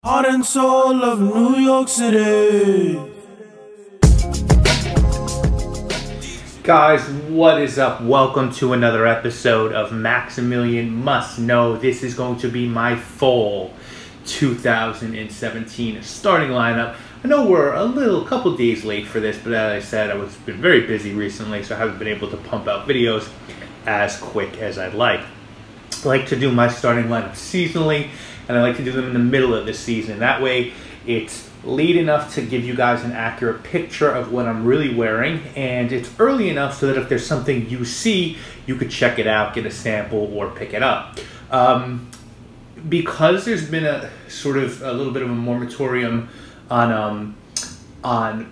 Heart and soul of New York City. Guys, what is up? Welcome to another episode of Maximilian Must Know. This is going to be my fall 2017 starting lineup. I know we're a couple days late for this, but as I said, I've been very busy recently, so I haven't been able to pump out videos as quick as I'd like. I like to do my starting lineup seasonally, and I like to do them in the middle of the season. That way, it's late enough to give you guys an accurate picture of what I'm really wearing, and it's early enough so that if there's something you see, you could check it out, get a sample, or pick it up. Because there's been a little bit of a moratorium on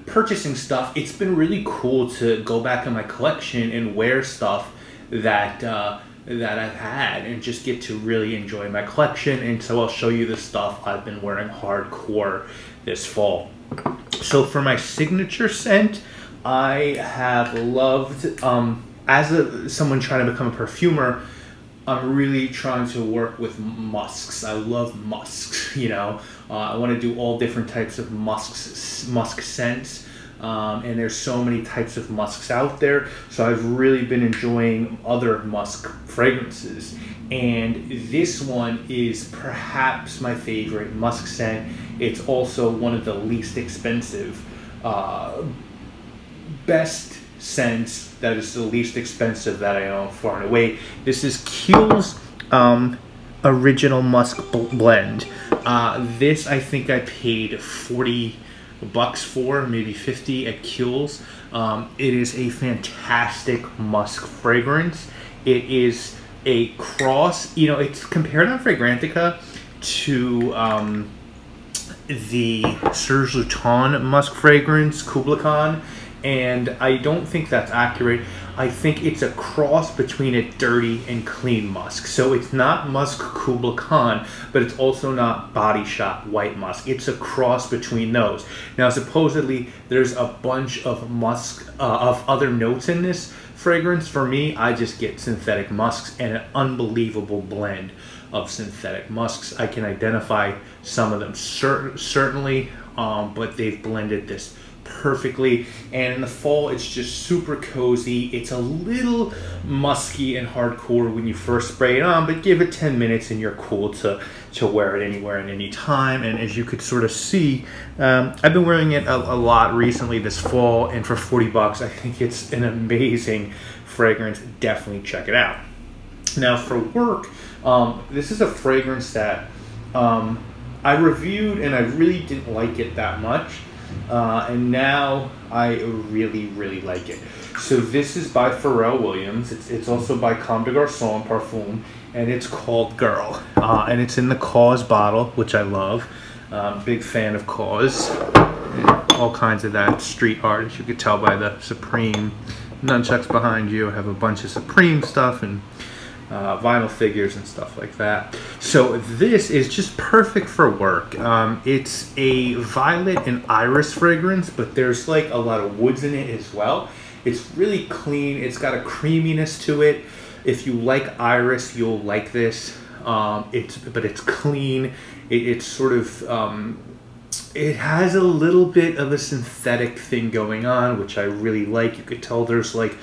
purchasing stuff, it's been really cool to go back in my collection and wear stuff that I've had and just get to really enjoy my collection. And so I'll show you the stuff I've been wearing hardcore this fall. So for my signature scent, I have loved, someone trying to become a perfumer, I'm really trying to work with musks. I love musks, you know. I want to do all different types of musk scents. And there's so many types of musks out there, so I've really been enjoying other musk fragrances, and this one is perhaps my favorite musk scent. It's also one of the least expensive, best scents that is the least expensive that I own far and away. This is Kiehl's Original Musk Blend. This I think I paid $40 for, maybe 50 at Kiehl's. It is a fantastic musk fragrance. It is a cross, you know, it's compared on Fragrantica to the Serge Lutens musk fragrance, Kubla Khan, and I don't think that's accurate. I think it's a cross between a dirty and clean musk. So it's not musk Kubla Khan, but it's also not Body Shop white musk. It's a cross between those. Now, supposedly, there's a bunch of musk, of other notes in this fragrance. For me, I just get synthetic musks and an unbelievable blend of synthetic musks. I can identify some of them certainly, but they've blended this perfectly. And in the fall, it's just super cozy. It's a little musky and hardcore when you first spray it on, but give it 10 minutes and you're cool to wear it anywhere and any time. And as you could sort of see, I've been wearing it a lot recently this fall, and for $40 I think it's an amazing fragrance. Definitely check it out. Now for work, this is a fragrance that I reviewed and I really didn't like it that much. And now I really like it. So this is by Pharrell Williams. It's also by Comme des Garçons Parfum, and it's called Girl. And it's in the Cause bottle, which I love. Big fan of Cause. All kinds of that street art, as you could tell by the Supreme nunchucks behind you. I have a bunch of Supreme stuff and vinyl figures and stuff like that. So this is just perfect for work. It's a violet and iris fragrance, but there's like a lot of woods in it as well. It's really clean. It's got a creaminess to it. If you like iris, you'll like this. But it's clean. It's sort of it has a little bit of a synthetic thing going on, which I really like. You could tell there's like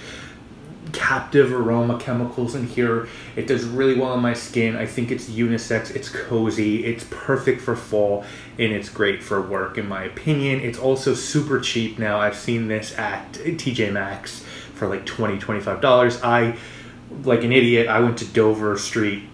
captive aroma chemicals in here. It does really well on my skin. I think it's unisex, it's cozy, it's perfect for fall, and it's great for work in my opinion. It's also super cheap now. I've seen this at TJ Maxx for like $20–25. I, like an idiot, I went to Dover Street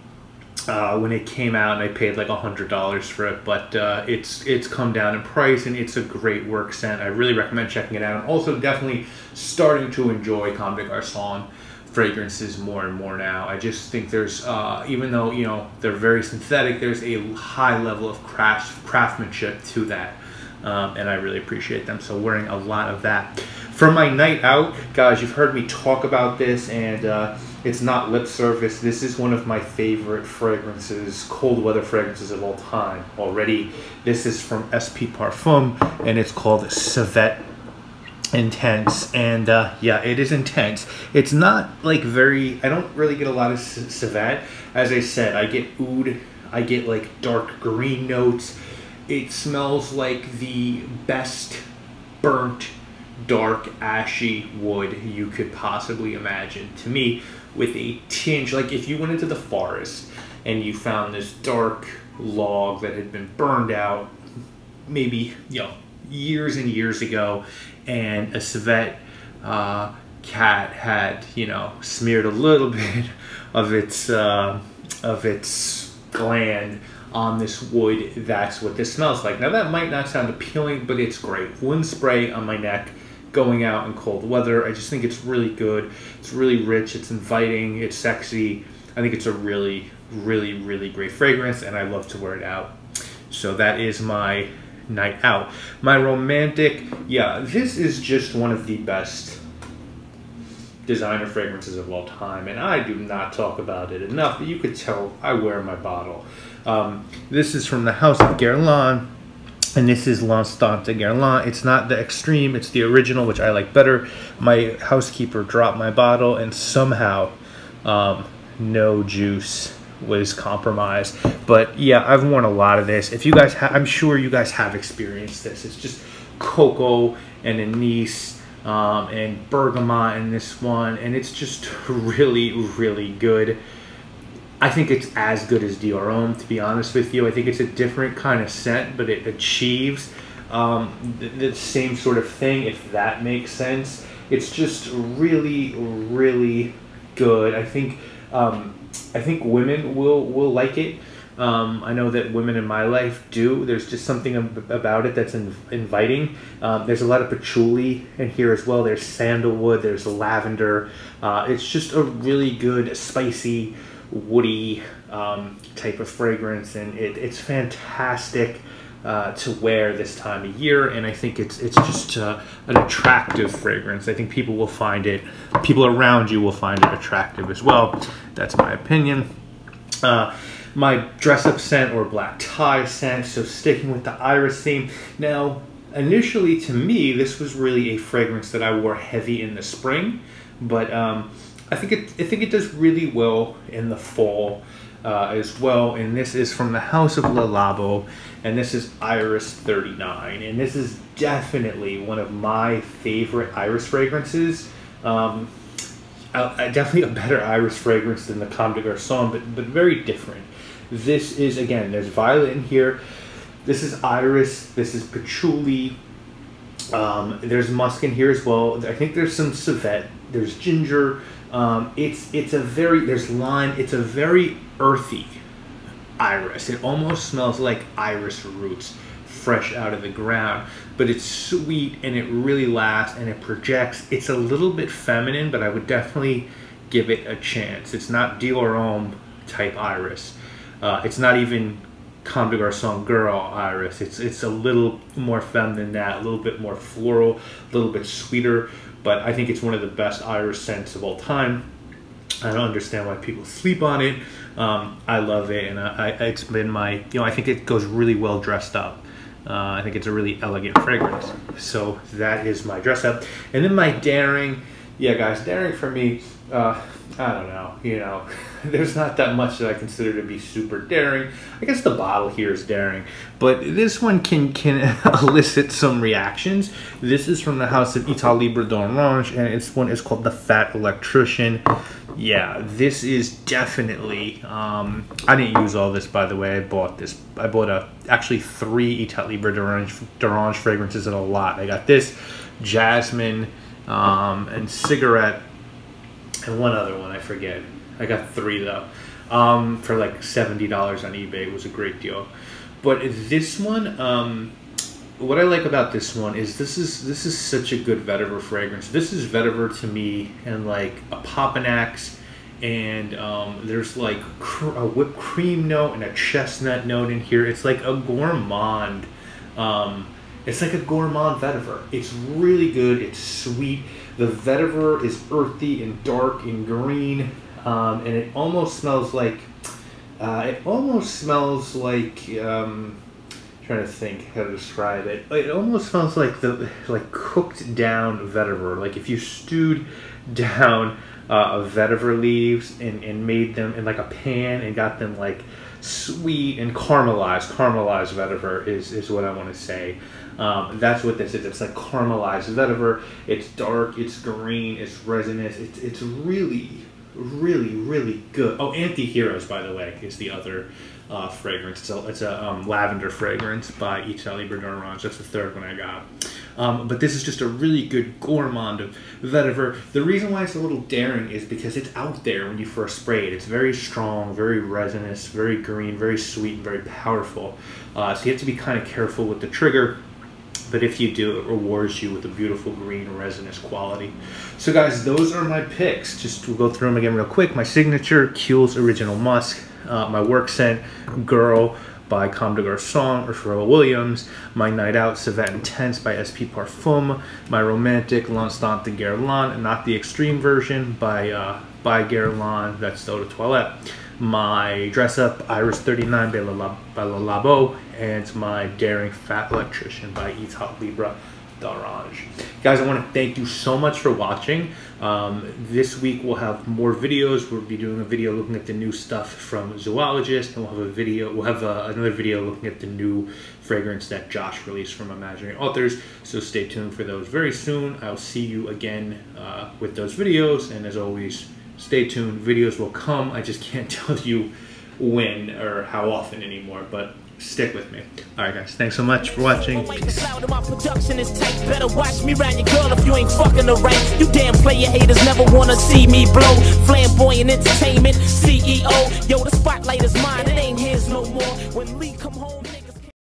when it came out and I paid like $100 for it, but it's come down in price and it's a great work scent. I really recommend checking it out. I'm also definitely starting to enjoy Comme des Garçons fragrances more and more now. I just think there's, even though, you know, they're very synthetic, there's a high level of craftsmanship to that. And I really appreciate them, so wearing a lot of that. For my night out, guys, you've heard me talk about this, and it's not lip service. This is one of my favorite fragrances, cold weather fragrances of all time already. This is from SP Parfum, and it's called Civet Intense. And yeah, it is intense. It's not like very, I don't really get a lot of Civet. As I said, I get oud, I get like dark green notes. It smells like the best burnt, dark, ashy wood you could possibly imagine. To me, with a tinge, like if you went into the forest and you found this dark log that had been burned out, maybe years and years ago, and a civet cat had smeared a little bit of its gland on this wood. That's what this smells like. Now that might not sound appealing, but it's great. Wound spray on my neck going out in cold weather. I just think it's really good. It's really rich, it's inviting, it's sexy. I think it's a really, really, really great fragrance, and I love to wear it out. So that is my night out. My romantic, this is just one of the best designer fragrances of all time, and I do not talk about it enough, but you could tell I wear my bottle. This is from the House of Guerlain, and this is L'Instant de Guerlain. It's not the extreme, it's the original, which I like better. My housekeeper dropped my bottle, and somehow no juice was compromised. But yeah, I've worn a lot of this. If you guys I'm sure you guys have experienced this. It's just cocoa and anise and bergamot in this one, and it's just really, really good. I think it's as good as Dior Homme, to be honest with you. I think it's a different kind of scent, but it achieves the same sort of thing, if that makes sense. It's just really, really good. I think women will like it. I know that women in my life do. There's just something about it that's inviting. There's a lot of patchouli in here as well. There's sandalwood, there's lavender. It's just a really good, spicy, woody type of fragrance, and it's fantastic to wear this time of year, and I think it's just an attractive fragrance. I think people around you will find it attractive as well. That's my opinion. My dress-up scent or black tie scent, so sticking with the iris theme. Now, initially to me, this was really a fragrance that I wore heavy in the spring, but I think it does really well in the fall as well. And this is from the House of Le Labo, and this is Iris 39, and this is definitely one of my favorite iris fragrances. Definitely a better iris fragrance than the Comme des Garçons, but very different. This is, again, there's violet in here. This is iris. This is patchouli. There's musk in here as well. I think there's some civet. There's ginger. There's lime. It's a very earthy iris. It almost smells like iris roots fresh out of the ground, but it's sweet and it really lasts and it projects. It's a little bit feminine, but I would definitely give it a chance. It's not Dior Homme type iris. It's not even Comme des Garçons girl iris. It's a little more feminine than that, a little bit more floral, a little bit sweeter, but I think it's one of the best iris scents of all time. I don't understand why people sleep on it. I love it, and it's been my, I think it goes really well dressed up. I think it's a really elegant fragrance. So that is my dress up. And then my daring, guys, daring for me, I don't know, there's not that much that I consider to be super daring. I guess the bottle here is daring, but this one can elicit some reactions. This is from the House of État Libre d'Orange, and this one is called the Fat Electrician. Yeah, this is definitely, I didn't use all this, by the way. I bought actually 3 État Libre d'Orange fragrances and a lot. I got this, jasmine, and cigarette, and one other one, I forget. I got 3 though, for like $70 on eBay. It was a great deal. But this one, what I like about this one is this is such a good vetiver fragrance. This is vetiver to me, and like a Popinax, and there's like a whipped cream note and a chestnut note in here. It's like a gourmand. It's like a gourmand vetiver. It's really good. It's sweet. The vetiver is earthy and dark and green, and it almost smells like. Trying to think how to describe it. It almost smells like cooked down vetiver. Like if you stewed down vetiver leaves and made them in like a pan and got them like sweet and caramelized. Caramelized vetiver is what I want to say. That's what this is. It's like caramelized vetiver. It's dark, it's green, it's resinous. It's really, really, really good. Oh, Anti-Heroes, by the way, is the other fragrance. It's a lavender fragrance by Italie Bergeron. That's the third one I got. But this is just a really good gourmand of vetiver. The reason why it's a little daring is because it's out there when you first spray it. It's very strong, very resinous, very green, very sweet, and very powerful. So you have to be kind of careful with the trigger. But if you do, it rewards you with a beautiful green resinous quality. So guys, those are my picks. Just we'll go through them again real quick. My signature, Kiehl's Original Musk. My work scent, Girl by Comme des Garçons or Pharrell Williams. My Night Out, Savette Intense by SP Parfum. My romantic, L'Instant de Guerlain, not the extreme version, by Guerlain, that's Eau de Toilette. My Dress Up, Iris 39 by Le Labo, and my Daring Fat Electrician by Ital Libra d'Orange. Guys, I want to thank you so much for watching. This week we'll have more videos. We'll be doing a video looking at the new stuff from Zoologist, and we'll have another video looking at the new fragrance that Josh released from Imaginary Authors. So stay tuned for those very soon. I'll see you again with those videos, and as always, stay tuned. Videos will come. I just can't tell you when or how often anymore, but stick with me. Alright guys, thanks so much for watching. Peace. My production is tight. Better watch me round your girl if you ain't fucking the right. You damn player haters never wanna see me blow. Flamboyant entertainment, CEO. Yo, the spotlight is mine, it ain't his no more. When Lee come home